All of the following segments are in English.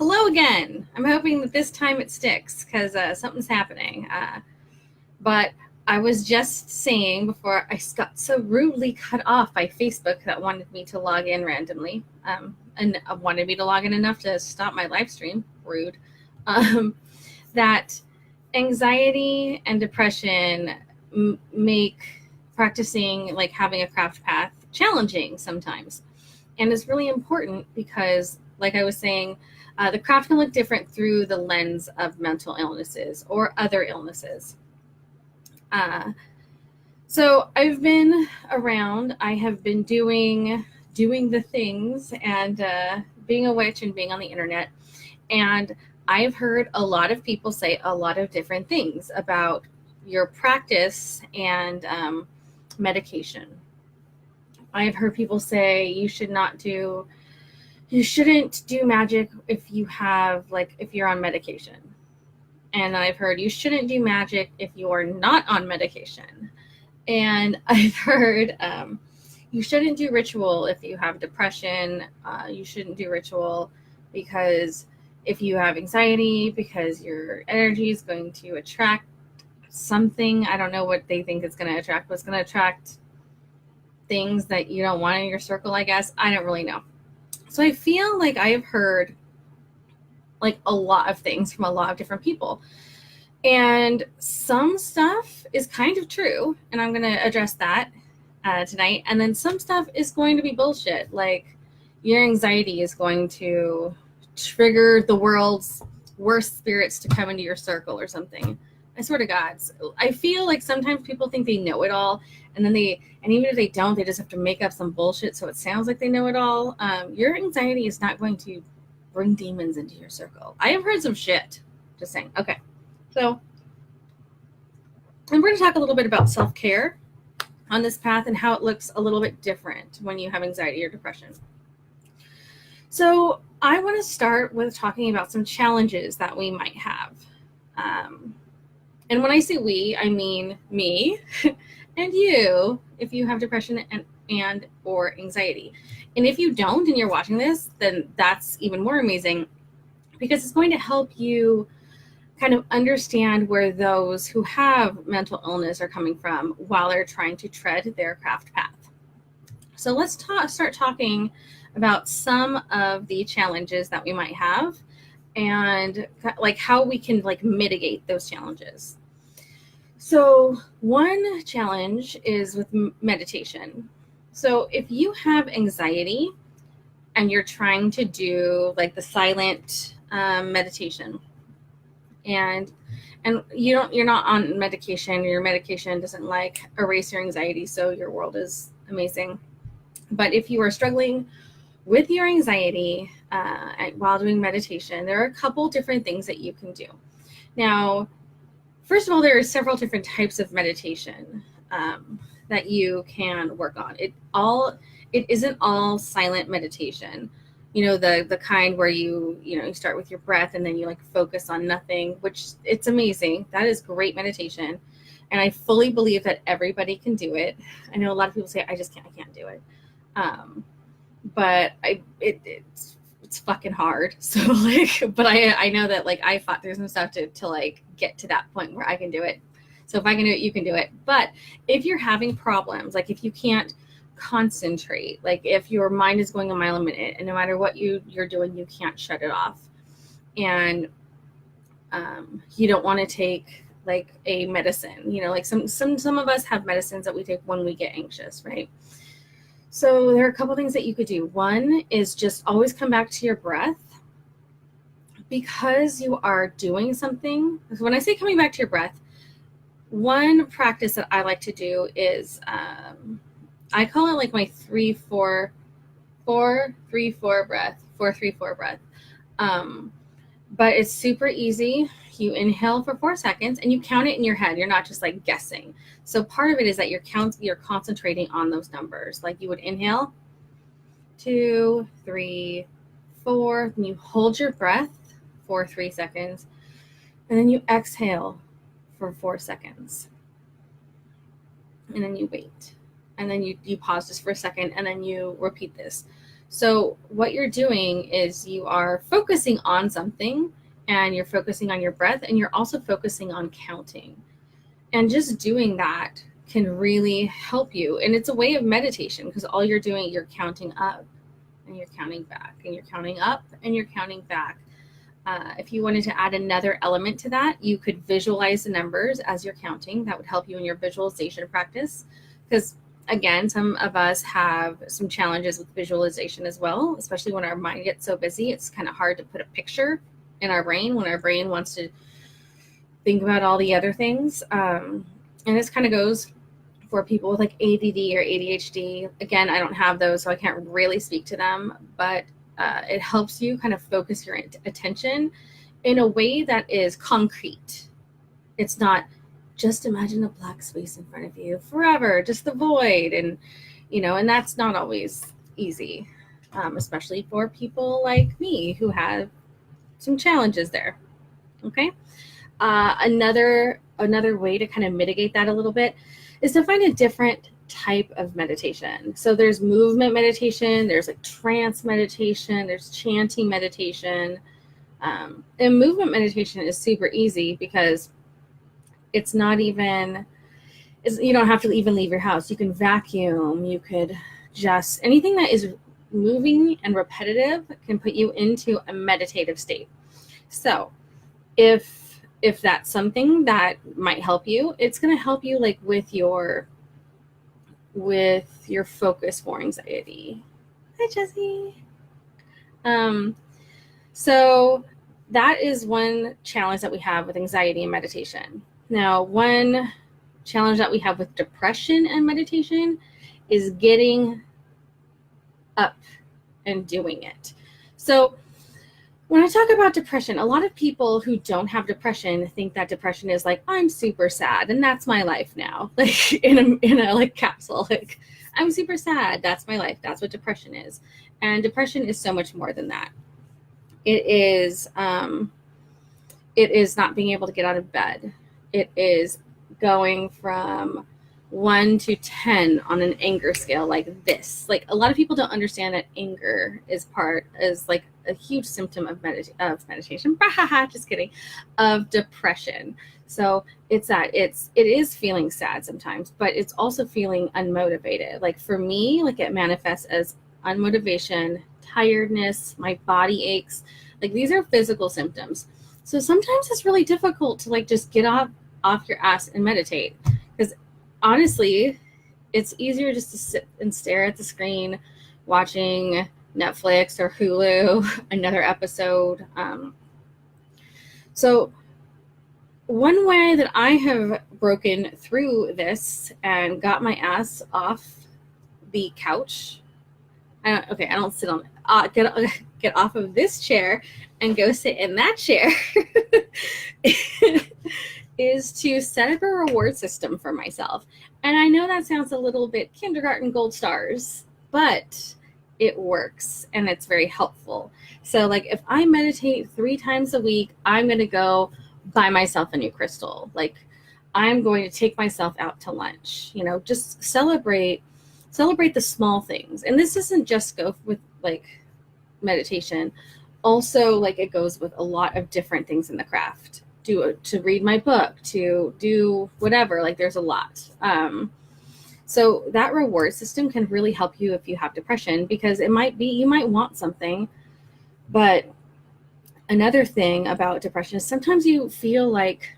Hello again. I'm hoping that this time it sticks because something's happening. But I was just saying before I got so rudely cut off by Facebook that wanted me to log in randomly and wanted me to log in enough to stop my live stream. Rude. That anxiety and depression make practicing, like having a craft path, challenging sometimes. And it's really important because, like I was saying, the craft can look different through the lens of mental illnesses or other illnesses. So I've been around. I have been doing the things and being a witch and being on the internet. And I've heard a lot of people say a lot of different things about your practice and medication. I've heard people say you shouldn't do magic if you're on medication. And I've heard you shouldn't do magic if you're not on medication. And I've heard you shouldn't do ritual if you have depression. You shouldn't do ritual because if you have anxiety, because your energy is going to attract something. I don't know what they think it's going to attract, but it's going to attract things that you don't want in your circle, I guess. I don't really know. So I feel like I have heard like a lot of things from a lot of different people. And some stuff is kind of true, and I'm going to address that tonight. And then some stuff is going to be bullshit. Like your anxiety is going to trigger the world's worst spirits to come into your circle or something. I swear to God. I feel like sometimes people think they know it all, and even if they don't, they just have to make up some bullshit so it sounds like they know it all. Your anxiety is not going to bring demons into your circle. I have heard some shit. Just saying. Okay. So I'm going to talk a little bit about self-care on this path and how it looks a little bit different when you have anxiety or depression. So I want to start with talking about some challenges that we might have. And when I say we, I mean me and you, if you have depression and or anxiety. And if you don't and you're watching this, then that's even more amazing because it's going to help you kind of understand where those who have mental illness are coming from while they're trying to tread their craft path. So let's start talking about some of the challenges that we might have and like how we can like mitigate those challenges. So one challenge is with meditation. So if you have anxiety and you're trying to do like the silent meditation, and you're not on medication, your medication doesn't like erase your anxiety, so your world is amazing. But if you are struggling with your anxiety while doing meditation, there are a couple different things that you can do. Now, first of all, there are several different types of meditation that you can work on. It isn't all silent meditation. You know, the kind where you start with your breath and then you like focus on nothing, which it's amazing. That is great meditation. And I fully believe that everybody can do it. I know a lot of people say, I can't do it. But it's fucking hard. So like, but I know that like I fought through some stuff to like get to that point where I can do it. So if I can do it, you can do it. But if you're having problems, like if you can't concentrate, like if your mind is going a mile a minute and no matter what you're doing, you can't shut it off, and you don't want to take like a medicine, like some of us have medicines that we take when we get anxious, right? So there are a couple things that you could do. One is just always come back to your breath because you are doing something. When I say coming back to your breath, one practice that I like to do is I call it like my 3-4 breath, 4-3-4 breath. But it's super easy. You inhale for 4 seconds and you count it in your head. You're not just like guessing. So part of it is that you're concentrating on those numbers. Like you would inhale 2, 3, 4, and you hold your breath for 3 seconds, and then you exhale for 4 seconds, and then you wait, and then you pause just for a second, and then you repeat this. So what you're doing is you are focusing on something, and you're focusing on your breath, and you're also focusing on counting. And just doing that can really help you. And it's a way of meditation, because all you're doing, you're counting up and you're counting back, and you're counting up and you're counting back. If you wanted to add another element to that, you could visualize the numbers as you're counting. That would help you in your visualization practice, because again, some of us have some challenges with visualization as well, especially when our mind gets so busy. It's kind of hard to put a picture in our brain when our brain wants to think about all the other things. And this kind of goes for people with like ADD or ADHD. Again, I don't have those, so I can't really speak to them, but it helps you kind of focus your attention in a way that is concrete. It's not just imagine a black space in front of you forever, just the void. And, and that's not always easy, especially for people like me who have some challenges there. Okay. Another way to kind of mitigate that a little bit is to find a different type of meditation. So there's movement meditation, there's like trance meditation, there's chanting meditation. And movement meditation is super easy because it's not even, you don't have to even leave your house. You can vacuum, you could just, anything that is moving and repetitive can put you into a meditative state. So if that's something that might help you, it's going to help you like with your focus for anxiety. Hi, Jessie. So that is one challenge that we have with anxiety and meditation. Now, one challenge that we have with depression and meditation is getting up and doing it. So when I talk about depression, a lot of people who don't have depression think that depression is like, I'm super sad and that's my life now. Like in a like capsule, like I'm super sad. That's my life. That's what depression is. And depression is so much more than that. It is not being able to get out of bed. It is going from 1 to 10 on an anger scale like this. Like a lot of people don't understand that anger is like a huge symptom of meditation. Just kidding. Of depression. So it is feeling sad sometimes, but it's also feeling unmotivated. Like for me, like it manifests as unmotivation, tiredness, my body aches. Like these are physical symptoms. So sometimes it's really difficult to like just get off your ass and meditate, because honestly, it's easier just to sit and stare at the screen watching Netflix or Hulu, another episode. So one way that I have broken through this and got my ass off the couch, I don't sit on get off of this chair and go sit in that chair, is to set up a reward system for myself. And I know that sounds a little bit kindergarten gold stars, but it works and it's very helpful. So like if I meditate 3 times a week, I'm going to go buy myself a new crystal. Like I'm going to take myself out to lunch, just celebrate the small things. And this doesn't just go with like meditation. Also, like it goes with a lot of different things in the craft. To read my book, to do whatever, like there's a lot. So that reward system can really help you if you have depression, because you might want something, but another thing about depression is sometimes you feel like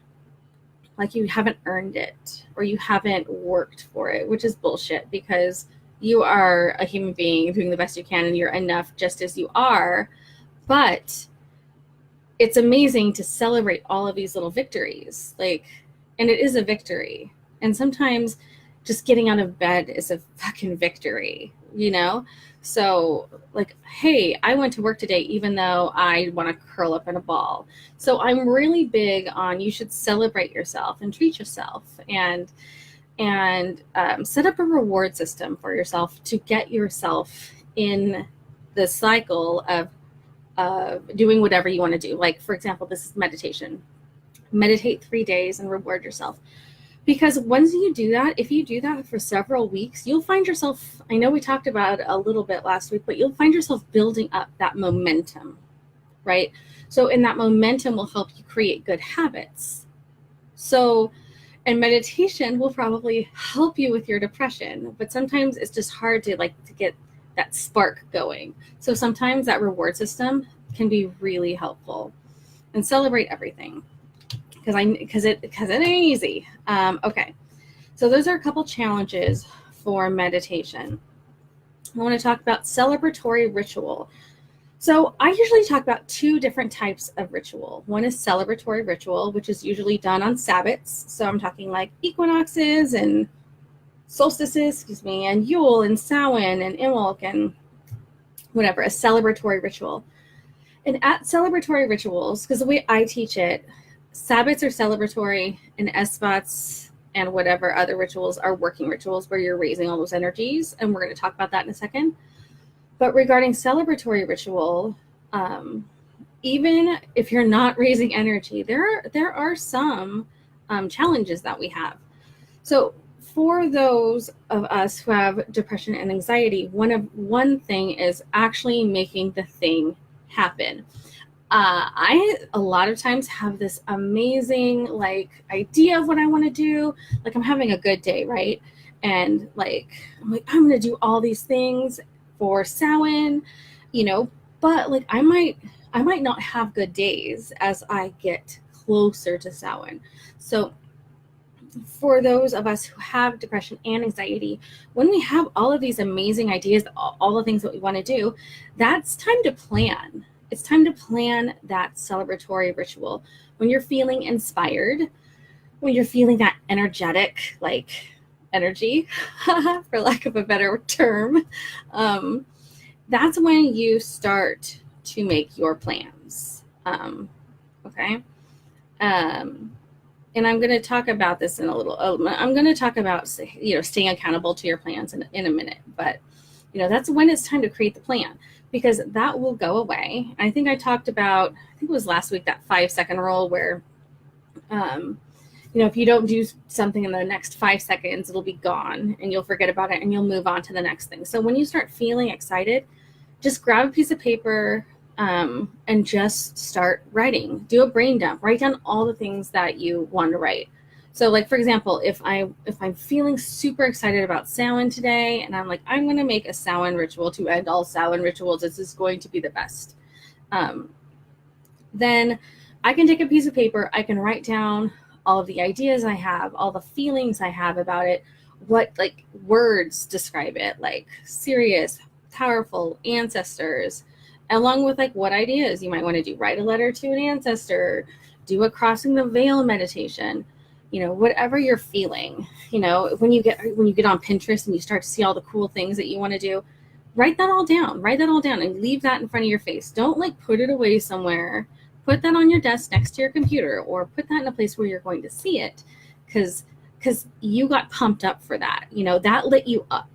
you haven't earned it or you haven't worked for it, which is bullshit, because you are a human being doing the best you can and you're enough just as you are. But it's amazing to celebrate all of these little victories, and it is a victory. And sometimes just getting out of bed is a fucking victory, So like, hey, I went to work today, even though I want to curl up in a ball. So I'm really big on, you should celebrate yourself and treat yourself and set up a reward system for yourself to get yourself in the cycle of doing whatever you want to do. Like, for example, this is meditation. Meditate 3 days and reward yourself. Because once you do that, if you do that for several weeks, you'll find yourself, I know we talked about it a little bit last week, but you'll find yourself building up that momentum, right? So, and that momentum will help you create good habits. So, and meditation will probably help you with your depression, but sometimes it's just hard to get that spark going. So sometimes that reward system can be really helpful. And celebrate everything, because it ain't easy. Okay, so those are a couple challenges for meditation. I want to talk about celebratory ritual. So I usually talk about two different types of ritual. One is celebratory ritual, which is usually done on Sabbats. So I'm talking like equinoxes and solstices, and Yule and Samhain and Imbolc and whatever, a celebratory ritual. And at celebratory rituals, because the way I teach it, Sabbats are celebratory and Esbats and whatever other rituals are working rituals where you're raising all those energies. And we're going to talk about that in a second. But regarding celebratory ritual, even if you're not raising energy, there are some challenges that we have. So for those of us who have depression and anxiety, one thing is actually making the thing happen. I a lot of times have this amazing idea of what I want to do. Like I'm having a good day, right? And I'm going to do all these things for Samhain, but I might not have good days as I get closer to Samhain. So for those of us who have depression and anxiety, when we have all of these amazing ideas, all the things that we want to do, that's time to plan. It's time to plan that celebratory ritual. When you're feeling inspired, when you're feeling that energetic, energy, for lack of a better term, that's when you start to make your plans. Okay. And I'm going to talk about this in a little. I'm going to talk about staying accountable to your plans in a minute. But that's when it's time to create the plan, because that will go away. I think I talked about, I think it was last week, that 5-second rule where, if you don't do something in the next 5 seconds, it'll be gone and you'll forget about it and you'll move on to the next thing. So when you start feeling excited, just grab a piece of paper and just start writing. Do a brain dump. Write down all the things that you want to write. So for example, if I'm feeling super excited about Samhain today and I'm I'm going to make a Samhain ritual to end all Samhain rituals, this is going to be the best. Then I can take a piece of paper, I can write down all of the ideas I have, all the feelings I have about it, what words describe it, serious, powerful, ancestors, along with what ideas you might want to do. Write a letter to an ancestor, do a crossing the veil meditation, whatever you're feeling. When you get on Pinterest and you start to see all the cool things that you want to do, write that all down and leave that in front of your face. Don't put it away somewhere. Put that on your desk next to your computer, or put that in a place where you're going to see it, because you got pumped up for that. That lit you up.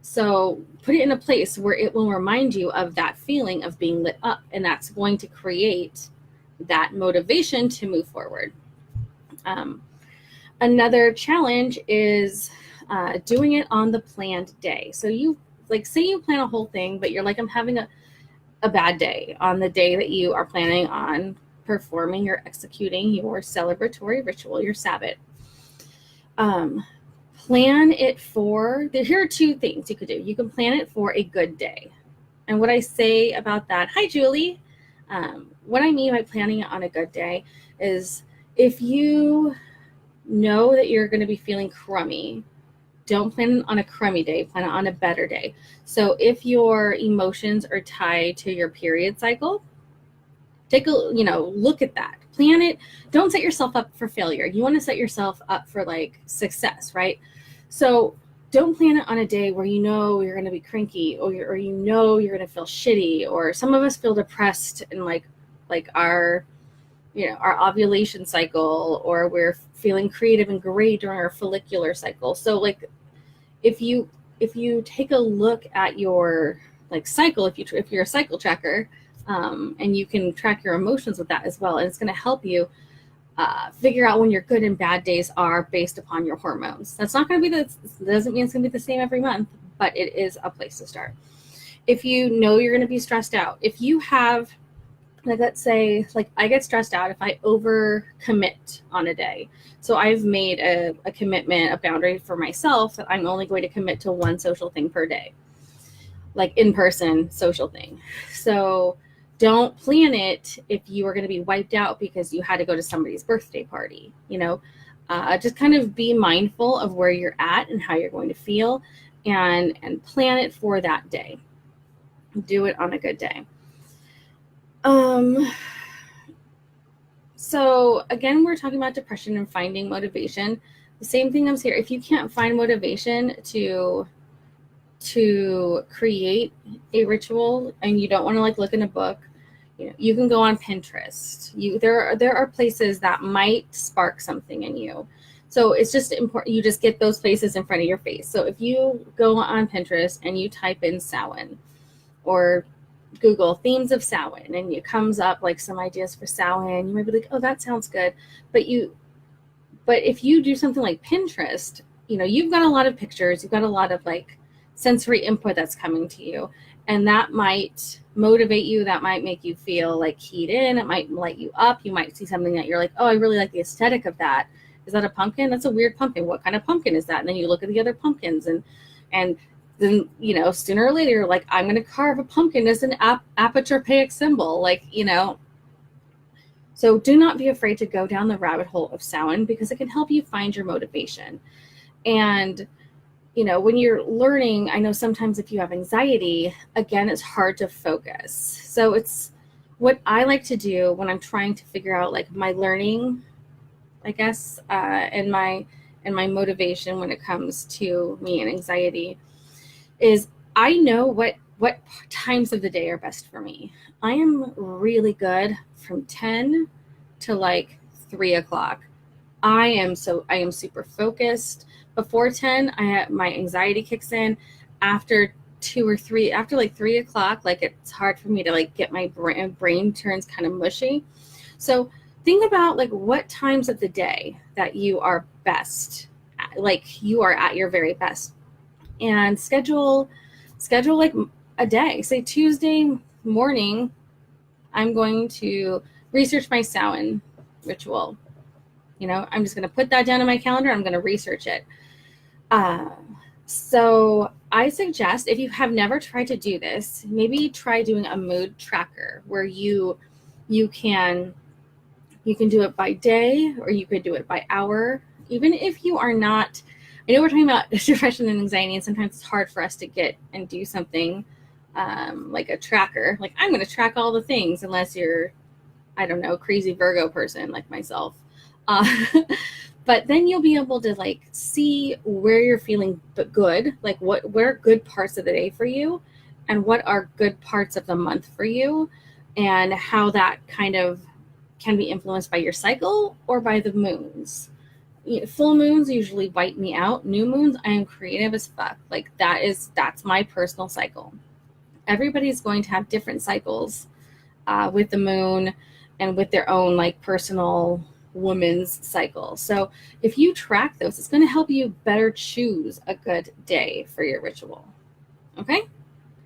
So put it in a place where it will remind you of that feeling of being lit up, and that's going to create that motivation to move forward. Another challenge is doing it on the planned day. So you say you plan a whole thing, but you're I'm having a bad day on the day that you are planning on performing or executing your celebratory ritual, your Sabbat. Plan it for, here are two things you could do. You can plan it for a good day. And what I say about that, hi, Julie. What I mean by planning it on a good day is if you know that you're going to be feeling crummy, don't plan on a crummy day, plan it on a better day. So if your emotions are tied to your period cycle, take a, look at that. Plan it. Don't set yourself up for failure. You want to set yourself up for success, right? So don't plan it on a day where you're going to be cranky, or you're going to feel shitty, or some of us feel depressed in our ovulation cycle, or we're feeling creative and great during our follicular cycle. So if you take a look at your cycle, if you're a cycle tracker, and you can track your emotions with that as well, and it's going to help you Figure out when your good and bad days are based upon your hormones. That's not going to be doesn't mean it's going to be the same every month, but it is a place to start. If you know you're going to be stressed out, if you have, like, let's say, like, I get stressed out if I over commit on a day. So I've made a commitment, a boundary for myself that I'm only going to commit to one social thing per day, like in-person social thing. So don't plan it if you are going to be wiped out because you had to go to somebody's birthday party. Just kind of be mindful of where you're at and how you're going to feel, and plan it for that day. Do it on a good day. So again, we're talking about depression and finding motivation. The same thing comes here. If you can't find motivation to create a ritual and you don't want to like look in a book, you can go on Pinterest. There are places that might spark something in you. So it's just important you just get those places in front of your face. So if you go on Pinterest and you type in Samhain or Google themes of Samhain, and it comes up like some ideas for Samhain, you might be like, oh, that sounds good. But if you do something like Pinterest, you've got a lot of pictures, you've got a lot of like sensory input that's coming to you, and that might motivate you, that might make you feel like keyed in, it might light you up. You might see something that you're like, oh, I really like the aesthetic of that. Is that a pumpkin? That's a weird pumpkin. What kind of pumpkin is that? And then you look at the other pumpkins, and then sooner or later you're like, I'm going to carve a pumpkin as an apotropaic symbol, so do not be afraid to go down the rabbit hole of Samhain, because it can help you find your motivation. And when you're learning, I know sometimes if you have anxiety, again, it's hard to focus. So it's what I like to do when I'm trying to figure out like my learning, I guess, and my motivation when it comes to me and anxiety, is I know what times of the day are best for me. I am really good from 10 to like 3 o'clock. I am super focused. Before 10, my anxiety kicks in. After 2 or 3, after like 3 o'clock, like it's hard for me to like get my brain turns kind of mushy. So think about like what times of the day that you are best, like you are at your very best, and schedule like a day. Say Tuesday morning, I'm going to research my Samhain ritual. I'm just going to put that down in my calendar. I'm going to research it. So I suggest, if you have never tried to do this, maybe try doing a mood tracker where you can do it by day, or you could do it by hour. Even if you are not, I know we're talking about depression and anxiety, and sometimes it's hard for us to get and do something like a tracker. Like, I'm going to track all the things, unless you're, I don't know, crazy Virgo person like myself. But then you'll be able to like see where you're feeling good, like what are good parts of the day for you, and what are good parts of the month for you, and how that kind of can be influenced by your cycle or by the moons. Full moons usually wipe me out. New moons, I am creative as fuck. Like that's my personal cycle. Everybody's going to have different cycles with the moon and with their own like personal woman's cycle. So if you track those, it's going to help you better choose a good day for your ritual. Okay?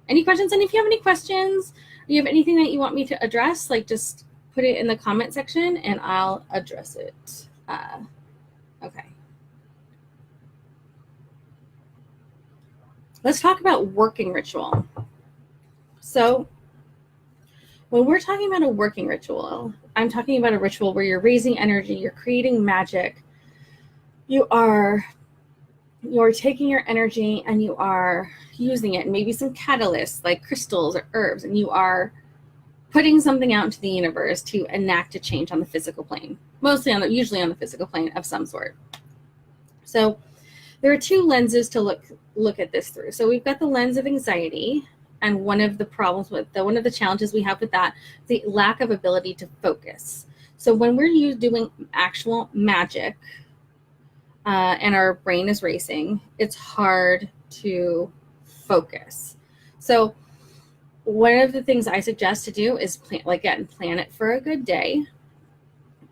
Any questions? And if you have any questions, or you have anything that you want me to address, like just put it in the comment section and I'll address it. Okay. Let's talk about working ritual. So when we're talking about a working ritual, I'm talking about a ritual where you're raising energy, you're creating magic, you're taking your energy and you are using it, maybe some catalysts like crystals or herbs, and you are putting something out into the universe to enact a change on the physical plane, usually on the physical plane of some sort. So there are two lenses to look at this through. So we've got the lens of anxiety, and one of the challenges we have with that, the lack of ability to focus. So when we're doing actual magic and our brain is racing, it's hard to focus. So one of the things I suggest to do is plan it for a good day.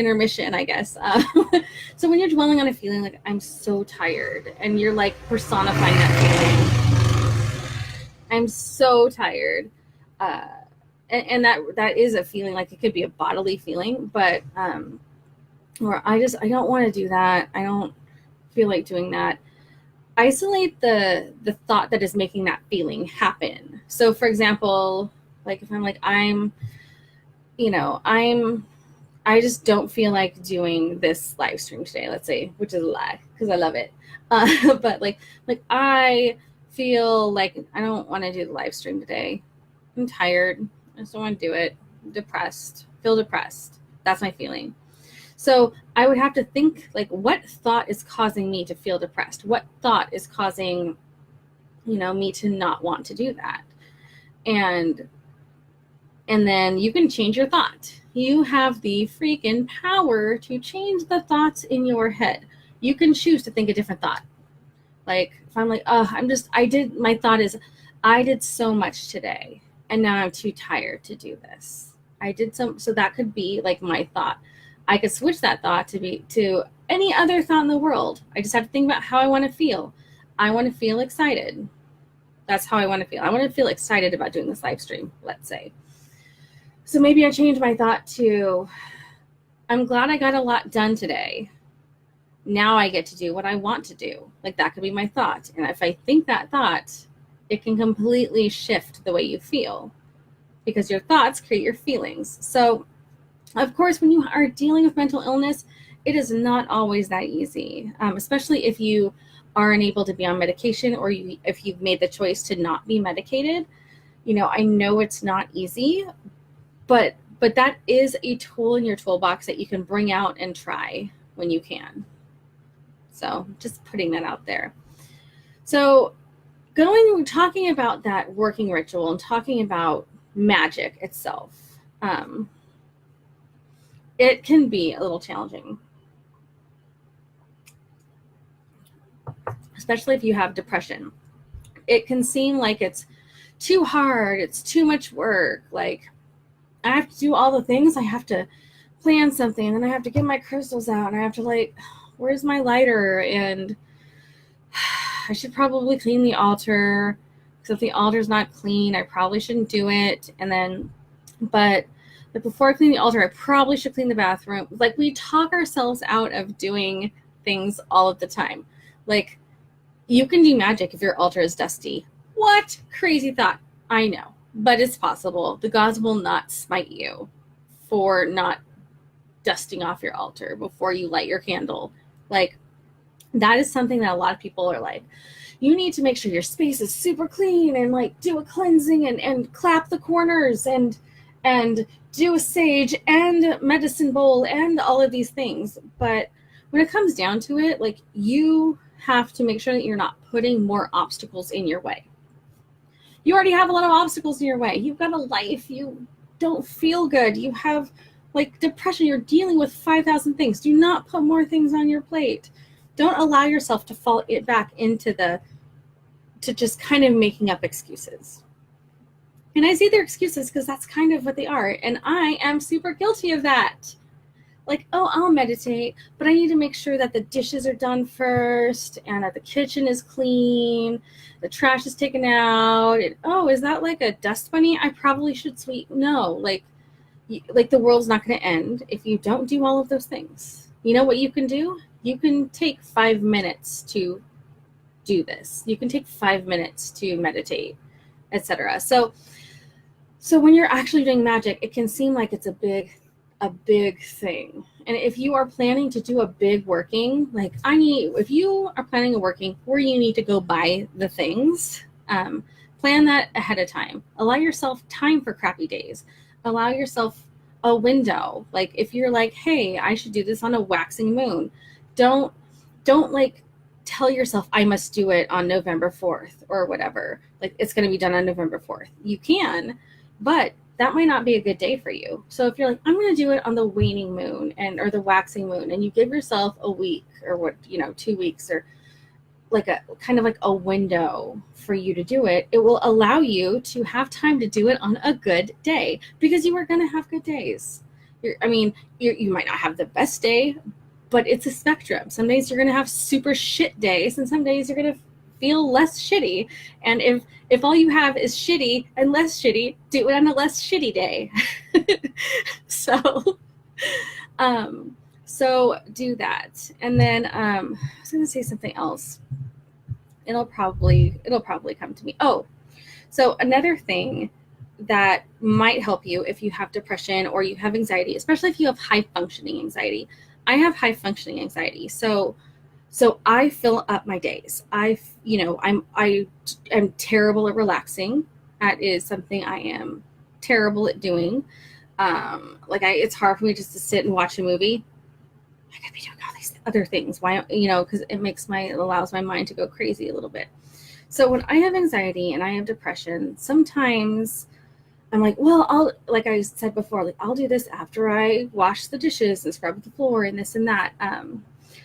intermission, I guess. So when you're dwelling on a feeling like I'm so tired, and you're like personifying that feeling, I'm so tired, and that is a feeling. Like it could be a bodily feeling, but or I don't want to do that. I don't feel like doing that. Isolate the thought that is making that feeling happen. So for example, like if I'm like I just don't feel like doing this live stream today, let's say, which is a lie because I love it. But like I feel like I don't want to do the live stream today. I'm tired. I just don't want to do it. I'm depressed. Feel depressed. That's my feeling. So I would have to think like, what thought is causing me to feel depressed? What thought is causing, me to not want to do that? And then you can change your thought. You have the freaking power to change the thoughts in your head. You can choose to think a different thought. Like if I'm like, my thought is, I did so much today and now I'm too tired to do this. So that could be like my thought. I could switch that thought to any other thought in the world. I just have to think about how I want to feel. I want to feel excited. That's how I want to feel. I want to feel excited about doing this live stream, let's say. So maybe I change my thought to, I'm glad I got a lot done today. Now I get to do what I want to do. Like that could be my thought. And if I think that thought, it can completely shift the way you feel because your thoughts create your feelings. So of course, when you are dealing with mental illness, it is not always that easy, especially if you are unable to be on medication or if you've made the choice to not be medicated. I know it's not easy, but that is a tool in your toolbox that you can bring out and try when you can. So just putting that out there. So talking about that working ritual and talking about magic itself, it can be a little challenging, especially if you have depression. It can seem like it's too hard. It's too much work. Like I have to do all the things. I have to plan something and then I have to get my crystals out and I have to where's my lighter? And I should probably clean the altar because if the altar's not clean, I probably shouldn't do it. And then, but before I clean the altar, I probably should clean the bathroom. Like we talk ourselves out of doing things all of the time. Like you can do magic if your altar is dusty. What? Crazy thought. I know, but it's possible. The gods will not smite you for not dusting off your altar before you light your candle. Like that is something that a lot of people are like, you need to make sure your space is super clean and do a cleansing and clap the corners and do a sage and medicine bowl and all of these things. But when it comes down to it, you have to make sure that you're not putting more obstacles in your way. You already have a lot of obstacles in your way. You've got a life. You don't feel good. You have depression. You're dealing with 5,000 things. Do not put more things on your plate. Don't allow yourself to fall back into to just kind of making up excuses. And I say they're excuses because that's kind of what they are. And I am super guilty of that. I'll meditate, but I need to make sure that the dishes are done first and that the kitchen is clean, the trash is taken out. And, is that like a dust bunny? I probably should sweep. No, the world's not going to end if you don't do all of those things. You know what you can do? You can take 5 minutes to do this. You can take 5 minutes to meditate, etc. So when you're actually doing magic, it can seem like it's a big thing. And if you are planning to do a big working, if you are planning a working where you need to go buy the things, plan that ahead of time. Allow yourself time for crappy days. Allow yourself a window. If you're hey, I should do this on a waxing moon, don't tell yourself I must do it on November 4th or whatever. It's going to be done on November 4th. You can, but that might not be a good day for you. So if you're I'm going to do it on the waning moon or the waxing moon, and you give yourself a week or 2 weeks or a window for you to do it, it will allow you to have time to do it on a good day because you are going to have good days. You might not have the best day, but it's a spectrum. Some days you're going to have super shit days, and some days you're going to feel less shitty. And if all you have is shitty and less shitty, do it on a less shitty day. So so do that. And then I was going to say something else. It'll probably come to me. Oh, so another thing that might help you if you have depression or you have anxiety, especially if you have high functioning anxiety. I have high functioning anxiety. So I fill up my days. I'm terrible at relaxing. That is something I am terrible at doing. It's hard for me just to sit and watch a movie. I could be doing all these other things. Why, because it allows my mind to go crazy a little bit. So when I have anxiety and I have depression, sometimes I'm like, well, like I said before, I'll do this after I wash the dishes and scrub the floor and this and that.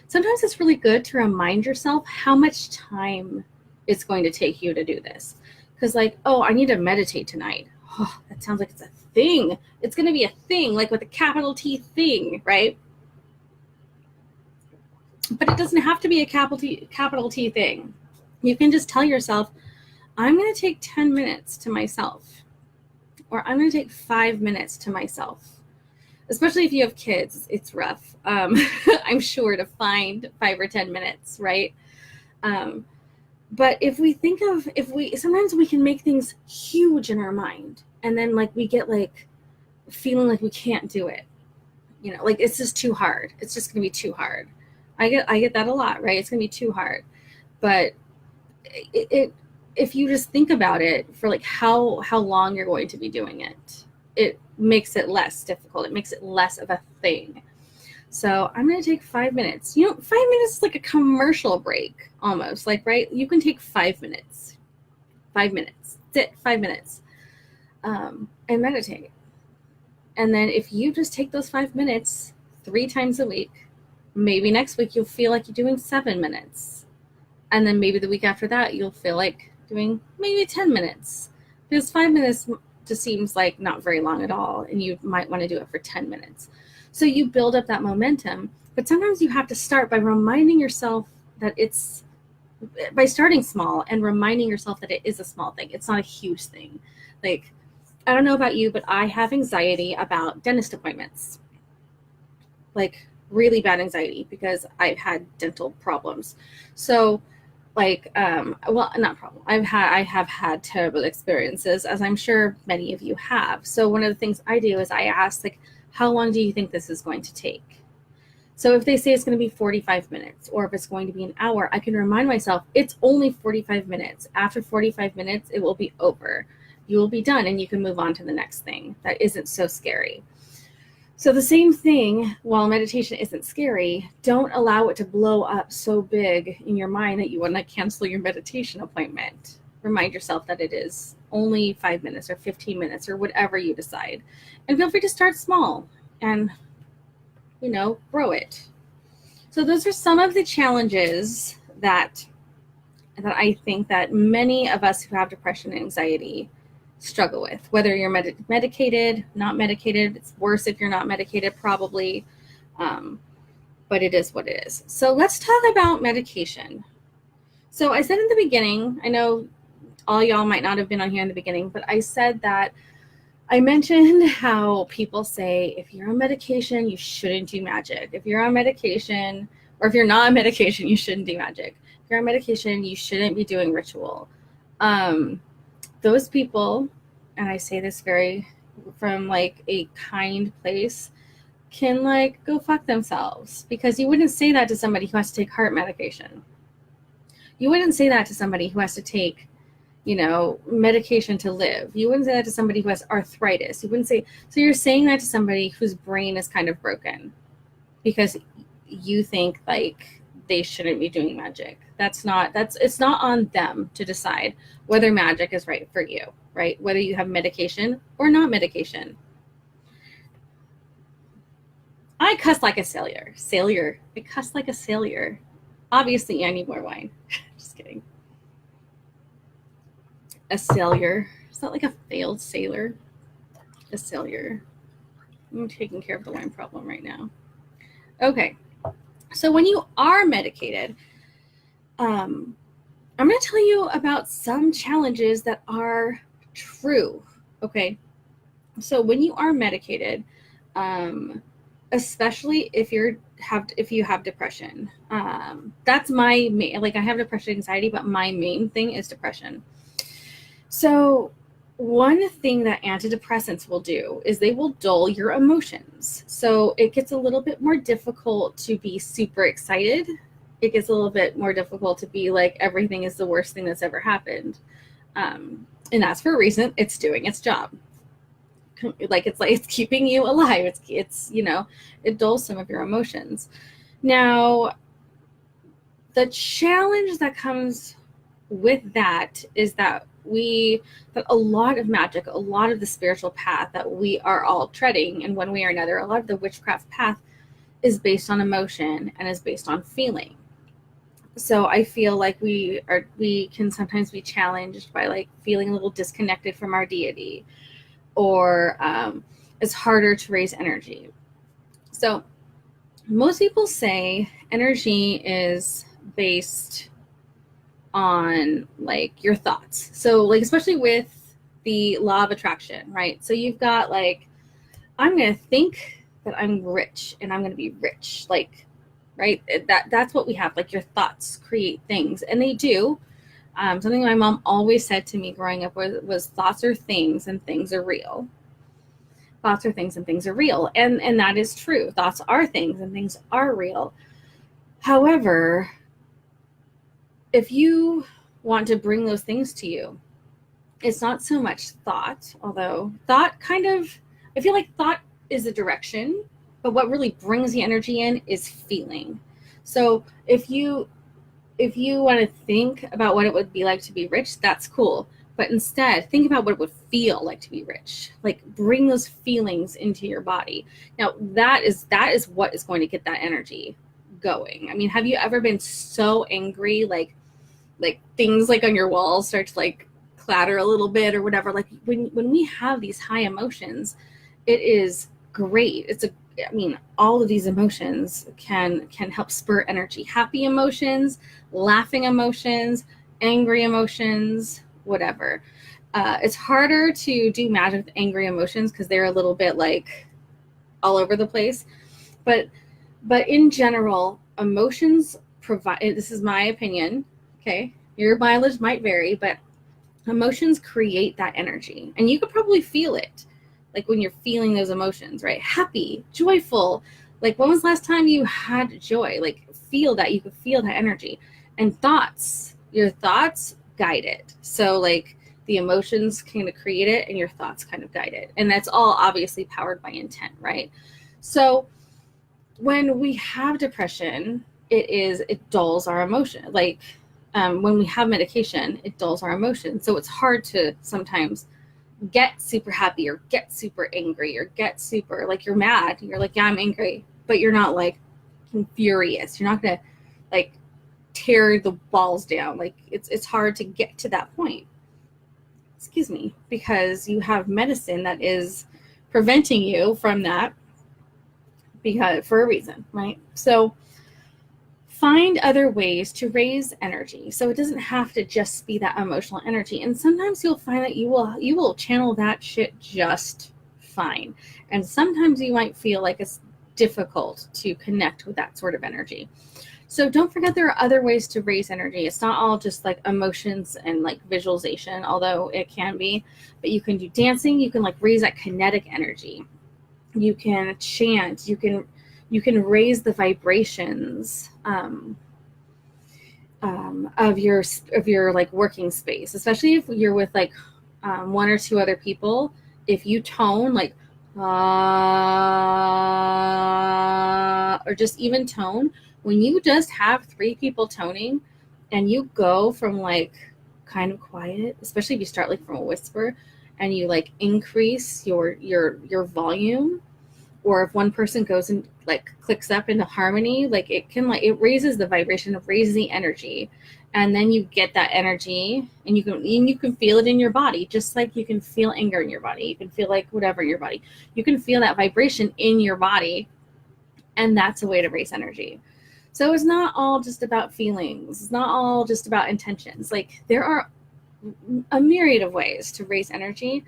Sometimes it's really good to remind yourself how much time it's going to take you to do this. Because I need to meditate tonight. Oh, that sounds like it's a thing. It's going to be a thing, like with a capital T thing, right? But it doesn't have to be a capital T thing. You can just tell yourself, I'm going to take 10 minutes to myself, or I'm going to take 5 minutes to myself. Especially if you have kids, it's rough. I'm sure to find 5 or 10 minutes, right? But sometimes we can make things huge in our mind, and then we get feeling like we can't do it. It's just too hard. It's just going to be too hard. I get that a lot, right? It's going to be too hard. But if you just think about it for how long you're going to be doing it, it makes it less difficult. It makes it less of a thing. So I'm going to take 5 minutes. 5 minutes is like a commercial break almost, right? You can take 5 minutes. 5 minutes. Sit 5 minutes and meditate. And then if you just take those 5 minutes 3 times a week, maybe next week you'll feel like you're doing 7 minutes. And then maybe the week after that, you'll feel like doing maybe 10 minutes. Because 5 minutes just seems like not very long at all. And you might want to do it for 10 minutes. So you build up that momentum. But sometimes you have to start by reminding yourself that by starting small and reminding yourself that it is a small thing. It's not a huge thing. I don't know about you, but I have anxiety about dentist appointments. Really bad anxiety because I've had dental problems. So not problem. I have had terrible experiences, as I'm sure many of you have. So one of the things I do is I ask, how long do you think this is going to take? So if they say it's going to be 45 minutes, or if it's going to be an hour, I can remind myself it's only 45 minutes. After 45 minutes, it will be over. You will be done, and you can move on to the next thing. That isn't so scary. So the same thing, while meditation isn't scary, don't allow it to blow up so big in your mind that you want to cancel your meditation appointment. Remind yourself that it is only 5 minutes or 15 minutes or whatever you decide. And feel free to start small and, grow it. So those are some of the challenges that I think that many of us who have depression and anxiety struggle with, whether you're medicated, not medicated. It's worse if you're not medicated, probably, but it is what it is. So let's talk about medication. So I said in the beginning, I know all y'all might not have been on here in the beginning, but I said that I mentioned how people say if you're on medication, you shouldn't do magic. If you're on medication, or if you're not on medication, you shouldn't do magic. If you're on medication, you shouldn't be doing ritual. Those people, and I say this from a kind place, can go fuck themselves, because you wouldn't say that to somebody who has to take heart medication. You wouldn't say that to somebody who has to take, medication to live. You wouldn't say that to somebody who has arthritis. You wouldn't say, so you're saying that to somebody whose brain is kind of broken because you think they shouldn't be doing magic. It's not on them to decide whether magic is right for you, right? Whether you have medication or not medication. I cuss like a sailor. I cuss like a sailor. Obviously, I need more wine. Just kidding. A sailor. Is that like a failed sailor? A sailor. I'm taking care of the wine problem right now. Okay. So when you are medicated, I'm going to tell you about some challenges that are true. Okay. So when you are medicated, especially if you have depression, that's my main, like I have depression, anxiety, but my main thing is depression. So one thing that antidepressants will do is they will dull your emotions. So it gets a little bit more difficult to be super excited. It gets a little bit more difficult to be like everything is the worst thing that's ever happened. And that's for a reason. It's doing its job. Like it's keeping you alive. It's it dulls some of your emotions. Now, the challenge that comes with that is that a lot of magic, a lot of the spiritual path that we are all treading in one way or another, a lot of the witchcraft path is based on emotion and is based on feeling. So I feel like we can sometimes be challenged by like feeling a little disconnected from our deity, or it's harder to raise energy. So most people say energy is based on like your thoughts. So like, especially with the law of attraction, right? So you've got like, I'm going to think that I'm rich and I'm going to be rich. Like, right. That's what we have. Like your thoughts create things, and they do. Something my mom always said to me growing up was thoughts are things and things are real. Thoughts are things and things are real. And that is true. Thoughts are things and things are real. However, if you want to bring those things to you, it's not so much thought, although thought I feel like thought is a direction, but what really brings the energy in is feeling. So if you want to think about what it would be like to be rich, that's cool. But instead, think about what it would feel like to be rich. Like bring those feelings into your body. Now, that is what is going to get that energy going. I mean, have you ever been so angry, like things like on your walls start to like clatter a little bit or whatever? Like when we have these high emotions, it is great. All of these emotions can help spur energy. Happy emotions, laughing emotions, angry emotions, whatever. It's harder to do magic with angry emotions because they're a little bit like all over the place. But in general, emotions provide, this is my opinion, okay? Your mileage might vary, but emotions create that energy. And you could probably feel it, like when you're feeling those emotions, right? Happy, joyful. Like when was the last time you had joy? Like feel that, you could feel that energy. And thoughts, your thoughts guide it. So like the emotions kind of create it and your thoughts kind of guide it. And that's all obviously powered by intent, right? So when we have depression, it dulls our emotion. Like when we have medication, it dulls our emotion. So it's hard to sometimes get super happy or get super angry or get super like you're mad. You're like, yeah, I'm angry, but you're not like furious. You're not gonna like tear the balls down. Like it's hard to get to that point. Excuse me, because you have medicine that is preventing you from that because for a reason, right? So find other ways to raise energy. So it doesn't have to just be that emotional energy. And sometimes you'll find that you will channel that shit just fine. And sometimes you might feel like it's difficult to connect with that sort of energy. So don't forget there are other ways to raise energy. It's not all just like emotions and like visualization, although it can be, but you can do dancing. You can like raise that kinetic energy. You can chant. You can raise the vibrations of your like working space, especially if you're with like one or two other people. If you tone like or just even tone, when you just have 3 people toning and you go from like kind of quiet, especially if you start like from a whisper and you like increase your volume, or if one person goes and like clicks up into harmony, like it can, like, it raises the vibration, it raises the energy, and then you get that energy, and you can feel it in your body, just like you can feel anger in your body, you can feel like whatever in your body, you can feel that vibration in your body, and that's a way to raise energy. So it's not all just about feelings, it's not all just about intentions. Like, there are a myriad of ways to raise energy,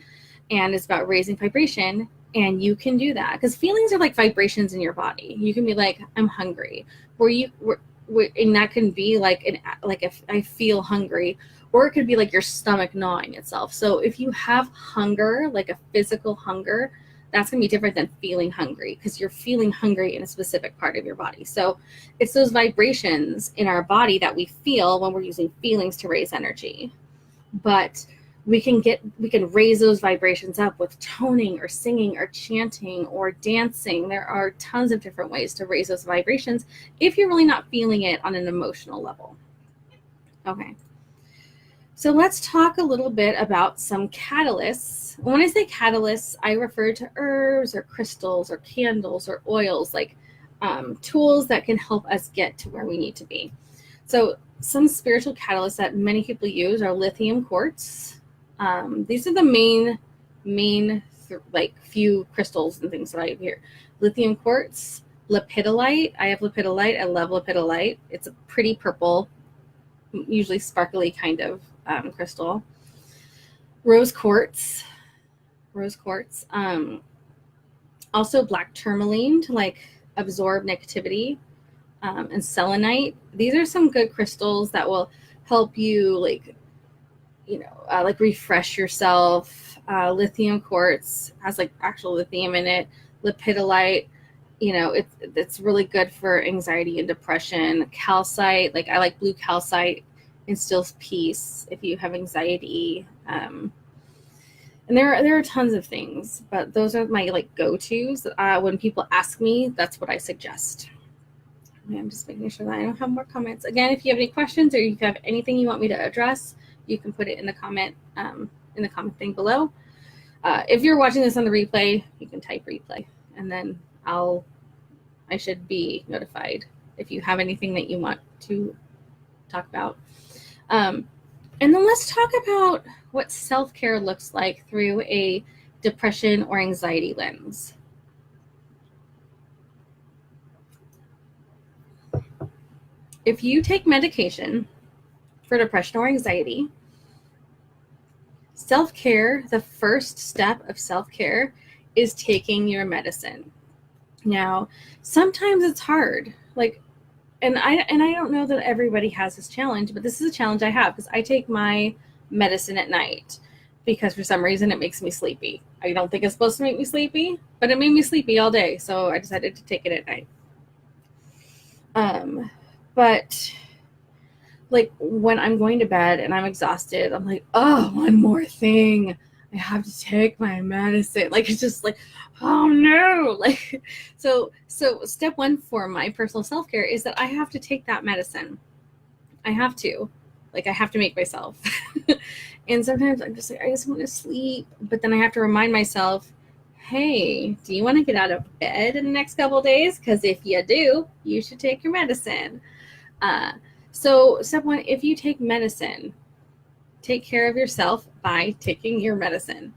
and it's about raising vibration. And you can do that because feelings are like vibrations in your body. You can be like, I'm hungry, and that can be like if I feel hungry, or it could be like your stomach gnawing itself. So if you have hunger, like a physical hunger, that's going to be different than feeling hungry, because you're feeling hungry in a specific part of your body. So it's those vibrations in our body that we feel when we're using feelings to raise energy. But we can raise those vibrations up with toning or singing or chanting or dancing. There are tons of different ways to raise those vibrations if you're really not feeling it on an emotional level. Okay. So let's talk a little bit about some catalysts. When I say catalysts, I refer to herbs or crystals or candles or oils, like tools that can help us get to where we need to be. So some spiritual catalysts that many people use are lithium quartz. These are the main few crystals and things that I have here. Lithium quartz, lepidolite. I have lepidolite. I love lepidolite. It's a pretty purple, usually sparkly kind of crystal. Rose quartz. Also black tourmaline to like absorb negativity. And selenite. These are some good crystals that will help you like refresh yourself. Lithium quartz has like actual lithium in it. Lepidolite, it's really good for anxiety and depression. Calcite, like I like blue calcite, instills peace if you have anxiety. And there are tons of things, but those are my like go-tos. When people ask me, that's what I suggest. I'm just making sure that I don't have more comments. Again, if you have any questions or you have anything you want me to address, you can put it in the comment thing below. If you're watching this on the replay, you can type replay, and then I should be notified if you have anything that you want to talk about. And then let's talk about what self-care looks like through a depression or anxiety lens. If you take medication for depression or anxiety, self-care, the first step of self-care is taking your medicine. Now, sometimes it's hard. And I don't know that everybody has this challenge, but this is a challenge I have because I take my medicine at night because for some reason it makes me sleepy. I don't think it's supposed to make me sleepy, but it made me sleepy all day, so I decided to take it at night. But like when I'm going to bed and I'm exhausted, I'm like, oh, one more thing. I have to take my medicine. Like, it's just like, oh no. Like, so step one for my personal self-care is that I have to take that medicine. I have to make myself. And sometimes I'm just like, I just want to sleep. But then I have to remind myself, hey, do you want to get out of bed in the next couple of days? Because if you do, you should take your medicine. So step one, if you take medicine, take care of yourself by taking your medicine.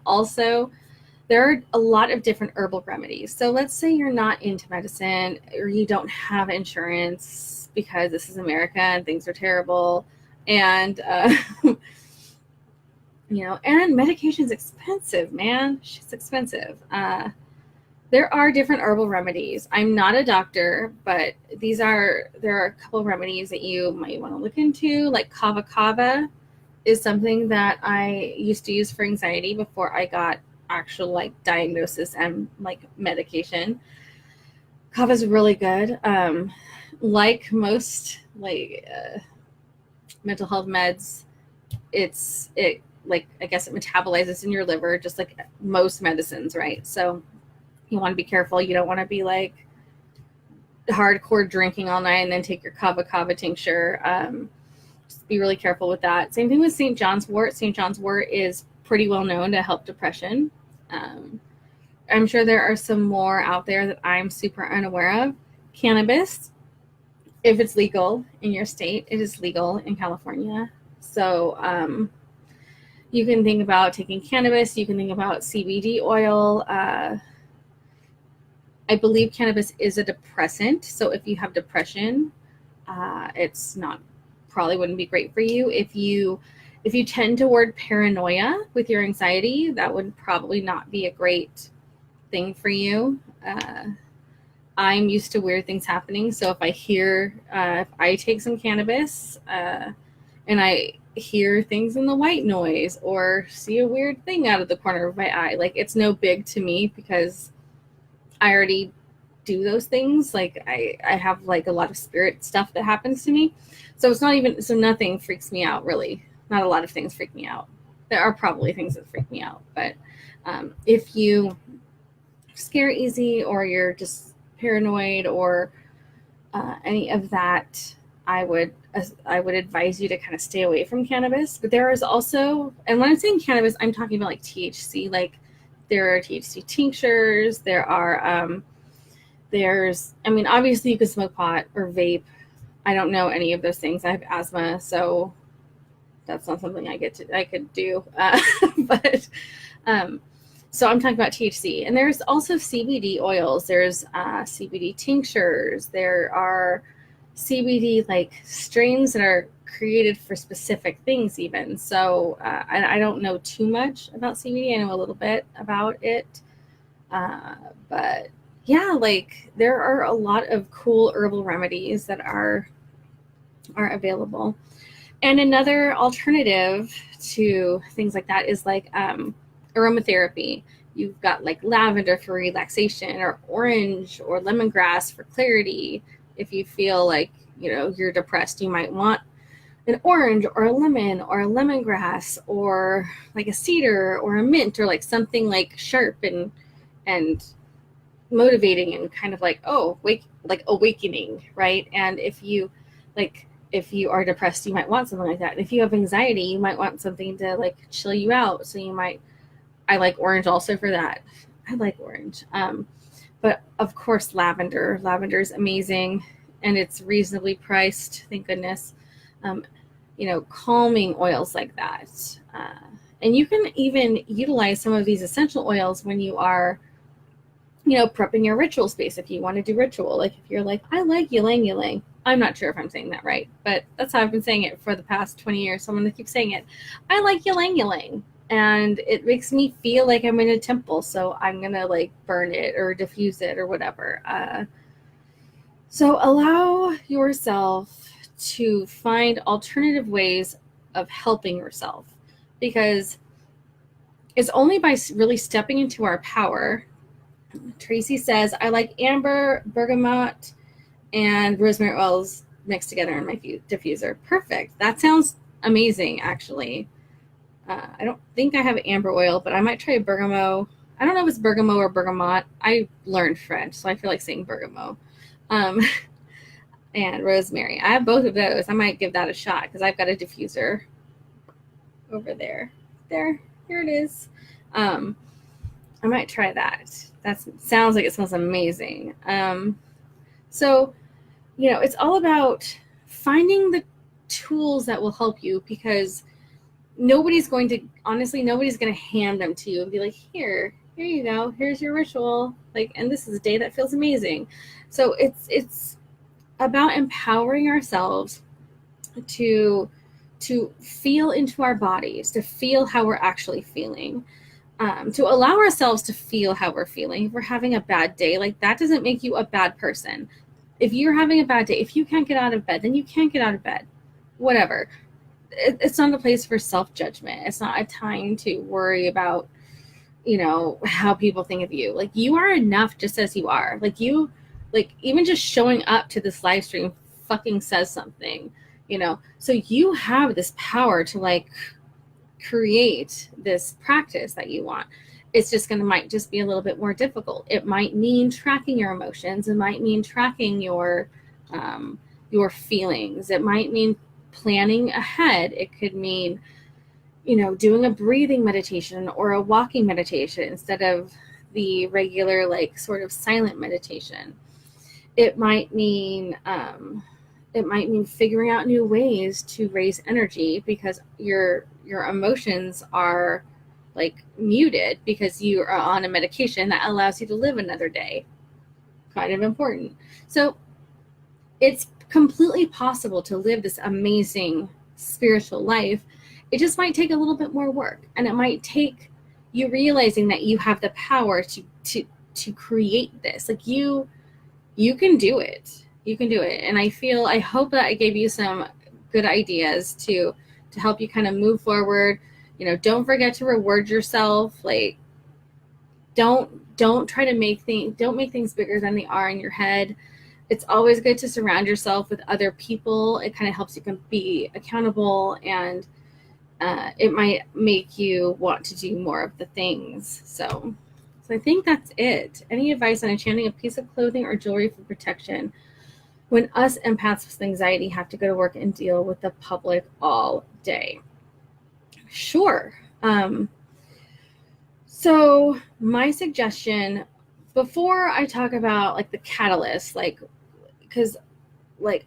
Also, there are a lot of different herbal remedies. So let's say you're not into medicine or you don't have insurance because this is America and things are terrible. And, and medication's expensive, man. It's expensive. There are different herbal remedies. I'm not a doctor, but there are a couple of remedies that you might want to look into. Like kava kava is something that I used to use for anxiety before I got actual like diagnosis and like medication. Kava is really good. Like most mental health meds, I guess it metabolizes in your liver just like most medicines, right? So you want to be careful. You don't want to be like hardcore drinking all night and then take your kava kava tincture. Just be really careful with that. Same thing with St. John's wort. St. John's wort is pretty well known to help depression. I'm sure there are some more out there that I'm super unaware of. Cannabis, if it's legal in your state, it is legal in California. So you can think about taking cannabis. You can think about CBD oil. I believe cannabis is a depressant. So if you have depression, it's not, probably wouldn't be great for you. If you tend toward paranoia with your anxiety, that would probably not be a great thing for you. I'm used to weird things happening. So if I take some cannabis and I hear things in the white noise or see a weird thing out of the corner of my eye, like it's no big to me because I already do those things. Like I have like a lot of spirit stuff that happens to me. So it's not even, so nothing freaks me out really. Not a lot of things freak me out. There are probably things that freak me out, but if you scare easy or you're just paranoid or any of that, I would advise you to kind of stay away from cannabis. But there is also, and when I'm saying cannabis, I'm talking about like THC. Like there are THC tinctures. There are I mean, obviously you can smoke pot or vape. I don't know any of those things. I have asthma, so that's not something I could do. But so I'm talking about THC, and there's also CBD oils. There's CBD tinctures. There are CBD like strains that are created for specific things even. So I don't know too much about CBD. I know a little bit about it. But yeah, like there are a lot of cool herbal remedies that are available. And another alternative to things like that is like aromatherapy. You've got like lavender for relaxation, or orange or lemongrass for clarity. If you feel like, you're depressed, you might want an orange or a lemon or a lemongrass or like a cedar or a mint or like something like sharp and motivating and kind of like, like awakening, right? And if you are depressed, you might want something like that. And if you have anxiety, you might want something to like chill you out. So I like orange also for that. I like orange. But of course, lavender is amazing and it's reasonably priced. Thank goodness. Calming oils like that. And you can even utilize some of these essential oils when you are, prepping your ritual space. If you want to do ritual, like if you're like, I like ylang ylang. I'm not sure if I'm saying that right, but that's how I've been saying it for the past 20 years. So I'm going to keep saying it. I like ylang ylang. And it makes me feel like I'm in a temple. So I'm going to like burn it or diffuse it or whatever. So allow yourself to find alternative ways of helping yourself, because it's only by really stepping into our power. Tracy says, I like amber, bergamot, and rosemary oils mixed together in my diffuser. Perfect. That sounds amazing, actually. I don't think I have amber oil, but I might try bergamot. I don't know if it's bergamot or bergamot. I learned French, so I feel like saying bergamot. And rosemary. I have both of those. I might give that a shot because I've got a diffuser over there. Here it is. I might try that. That sounds like it smells amazing. So, it's all about finding the tools that will help you, because nobody's going to hand them to you and be like, here you go, here's your ritual, like, and this is a day that feels amazing. So it's about empowering ourselves to feel into our bodies, to feel how we're actually feeling, to allow ourselves to feel how we're feeling. If we're having a bad day, like, that doesn't make you a bad person. If you're having a bad day, if you can't get out of bed, then you can't get out of bed. Whatever. It's not a place for self-judgment. It's not a time to worry about, how people think of you. Like, you are enough just as you are. Like, even just showing up to this live stream fucking says something, So you have this power to like create this practice that you want. It's just might just be a little bit more difficult. It might mean tracking your emotions. It might mean tracking your feelings. It might mean planning ahead. It could mean, doing a breathing meditation or a walking meditation instead of the regular, like, sort of silent meditation. It might mean figuring out new ways to raise energy because your emotions are like muted because you are on a medication that allows you to live another day. Kind of important. So it's completely possible to live this amazing spiritual life. It just might take a little bit more work, and it might take you realizing that you have the power to create this. Like, you can do it. You can do it. And I hope that I gave you some good ideas to help you kind of move forward. Don't forget to reward yourself. Like, don't try to make things bigger than they are in your head. It's always good to surround yourself with other people. It kind of helps you be accountable, and it might make you want to do more of the things. So I think that's it. Any advice on enchanting a piece of clothing or jewelry for protection when us empaths with anxiety have to go to work and deal with the public all day? Sure. So my suggestion, before I talk about like the catalyst, because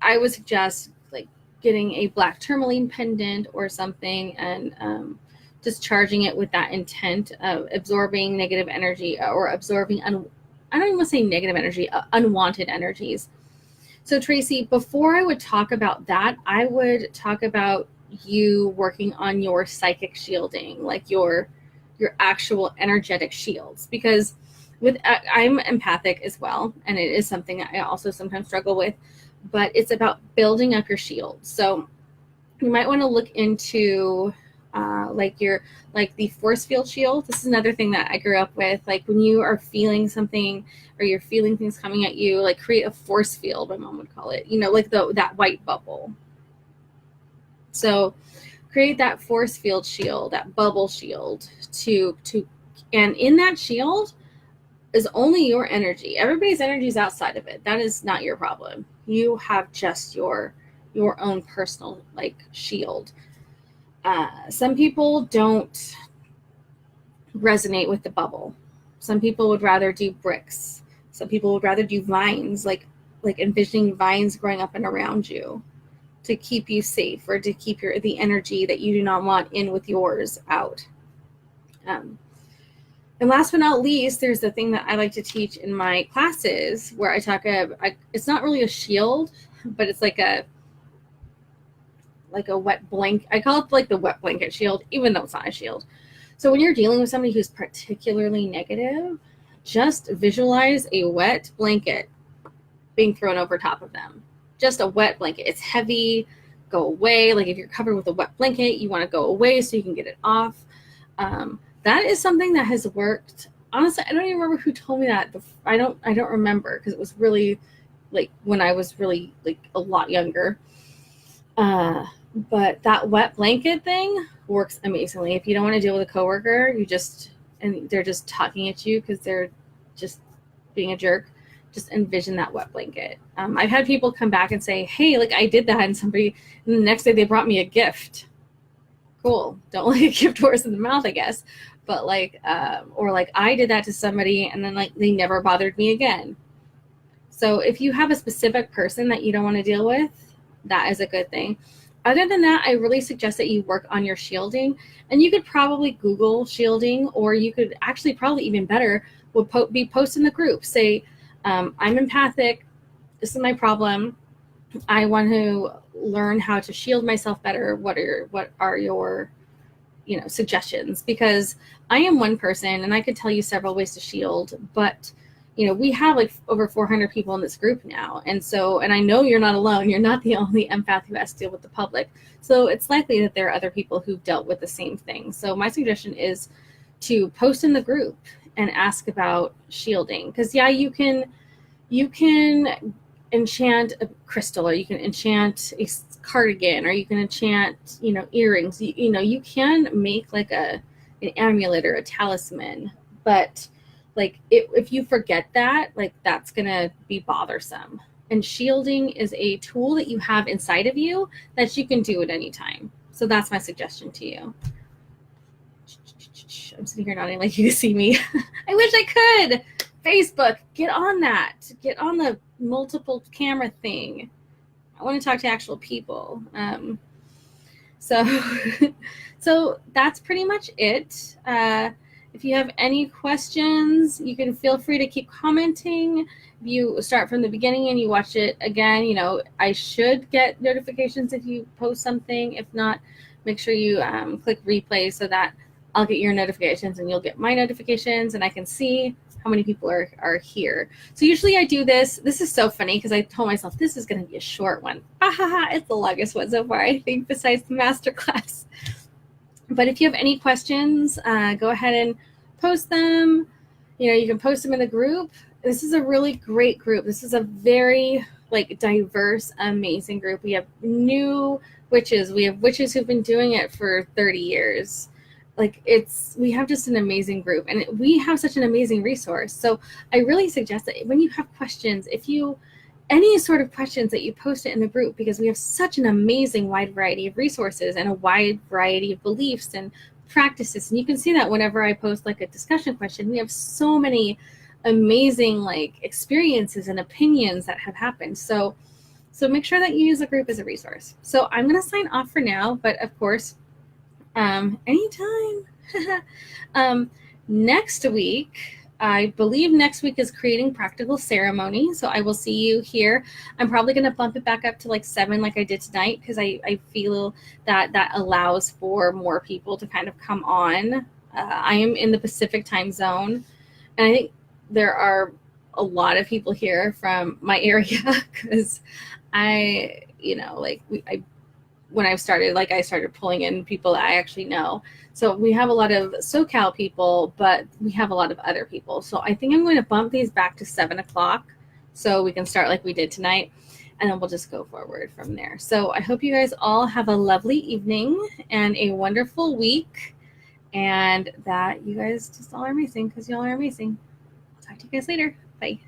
I would suggest like getting a black tourmaline pendant or something, and just charging it with that intent of absorbing negative energy, or absorbing, I don't even want to say negative energy, unwanted energies. So Tracy, before I would talk about that, I would talk about you working on your psychic shielding, like your actual energetic shields, because I'm empathic as well, and it is something that I also sometimes struggle with, but it's about building up your shield. So you might want to look into the force field shield. This is another thing that I grew up with. Like, when you are feeling something or you're feeling things coming at you, like, create a force field, my mom would call it, like that white bubble. So create that force field shield, that bubble shield, and in that shield is only your energy. Everybody's energy is outside of it. That is not your problem. You have just your own personal shield. Some people don't resonate with the bubble. Some people would rather do bricks. Some people would rather do vines, like envisioning vines growing up and around you to keep you safe, or to keep the energy that you do not want in with yours out. And last but not least, there's the thing that I like to teach in my classes where I talk about, it's not really a shield, but it's like a wet blanket. I call it like the wet blanket shield, even though it's not a shield. So when you're dealing with somebody who's particularly negative, just visualize a wet blanket being thrown over top of them. Just a wet blanket. It's heavy. Go away. Like, if you're covered with a wet blanket, you want to go away so you can get it off. That is something that has worked. Honestly, I don't even remember who told me that. I don't remember, because it was really when I was really a lot younger. But that wet blanket thing works amazingly. If you don't want to deal with a coworker, and they're just talking at you because they're just being a jerk, just envision that wet blanket. I've had people come back and say, hey, I did that, and the next day they brought me a gift. Cool. Don't like a gift horse in the mouth, I guess. But or I did that to somebody, and then they never bothered me again. So if you have a specific person that you don't want to deal with, that is a good thing. Other than that, I really suggest that you work on your shielding, and you could probably Google shielding, or you could actually, probably even better, be post in the group. Say, I'm empathic. This is my problem. I want to learn how to shield myself better. What are your suggestions? Because I am one person, and I could tell you several ways to shield, but we have over 400 people in this group now. And I know you're not alone. You're not the only empath who has to deal with the public. So it's likely that there are other people who've dealt with the same thing. So my suggestion is to post in the group and ask about shielding. Because you can enchant a crystal, or you can enchant a cardigan, or you can enchant, earrings. You can make an amulet or a talisman, but if you forget that, that's gonna be bothersome. And shielding is a tool that you have inside of you that you can do at any time. So that's my suggestion to you. I'm sitting here nodding like you can see me. I wish I could. Facebook, get on that. Get on the multiple camera thing. I want to talk to actual people. So so that's pretty much it. If you have any questions, you can feel free to keep commenting. If you start from the beginning and you watch it again, I should get notifications if you post something. If not, make sure you click replay so that I'll get your notifications and you'll get my notifications and I can see how many people are here. So usually I do this. This is so funny because I told myself this is going to be a short one. It's the longest one so far, I think, besides the masterclass. But if you have any questions, go ahead and post them. You can post them in the group. This is a really great group. This is a very diverse, amazing group. We have new witches. We have witches who've been doing it for 30 years. We have just an amazing group, and we have such an amazing resource. So I really suggest that when you have questions, any sort of questions, that you post it in the group, because we have such an amazing wide variety of resources and a wide variety of beliefs and practices. And you can see that whenever I post a discussion question, we have so many amazing experiences and opinions that have happened. So make sure that you use the group as a resource. So I'm going to sign off for now, but of course, anytime. Next week, I believe next week is creating practical ceremony. So I will see you here. I'm probably going to bump it back up to 7 like I did tonight, because I feel that allows for more people to kind of come on. I am in the Pacific time zone, and I think there are a lot of people here from my area, because when I started, I started pulling in people that I actually know. So we have a lot of SoCal people, but we have a lot of other people. So I think I'm going to bump these back to 7 o'clock so we can start like we did tonight, and then we'll just go forward from there. So I hope you guys all have a lovely evening and a wonderful week, and that you guys just all are amazing, because y'all are amazing. I'll talk to you guys later. Bye.